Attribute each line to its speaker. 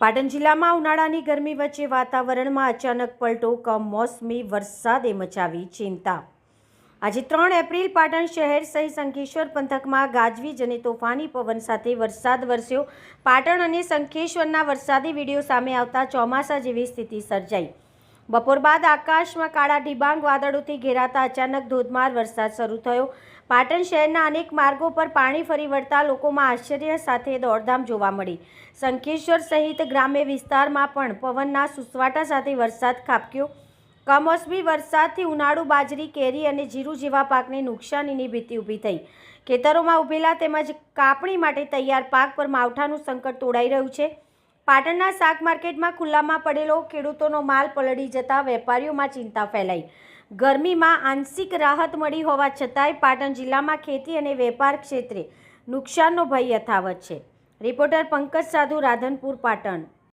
Speaker 1: પાટણ જિલ્લામાં ઉનાળાની ગરમી વચ્ચે વાતાવરણમાં અચાનક પલટો કમોસમી વરસાદે મચાવી ચિંતા। આજે 3 એપ્રિલ પાટણ શહેર સહિત શંખેશ્વર પંથકમાં ગાજવીજ અને તોફાની પવન સાથે વરસાદ વરસ્યો। પાટણ અને શંખેશ્વરના વરસાદી વિડીયો સામે આવતા ચોમાસા જેવી સ્થિતિ સર્જાઈ। બપોર બાદ આકાશમાં કાળા ડિબાંગ વાદળોથી ઘેરાતા અચાનક ધોધમાર વરસાદ શરૂ થયો। પાટણ શહેરના અનેક માર્ગો પર પાણી ફરી વળતા લોકોમાં આશ્ચર્ય સાથે દોડધામ જોવા મળી। શંખેશ્વર સહિત ગ્રામ્ય વિસ્તારમાં પણ પવનના સુસવાટા સાથે વરસાદ ખાબક્યો। કમોસમી વરસાદથી ઉનાળુ બાજરી, કેરી અને જીરું જેવા પાકને નુકસાનીની ભીતિ ઊભી થઈ। ખેતરોમાં ઉભેલા તેમજ કાપણી માટે તૈયાર પાક પર માવઠાનું સંકટ તોડાઈ રહ્યું છે। પાટણના શાક માર્કેટમાં ખુલ્લામાં પડેલો ખેડૂતોનો માલ પલળી જતા વેપારીઓમાં ચિંતા ફેલાઈ। ગરમીમાં આંશિક રાહત મળી હોવા છતાંય પાટણ જિલ્લામાં ખેતી અને વેપાર ક્ષેત્રે નુકસાનનો ભય યથાવત છે। રિપોર્ટર પંકજ સાધુ, રાધનપુર, પાટણ।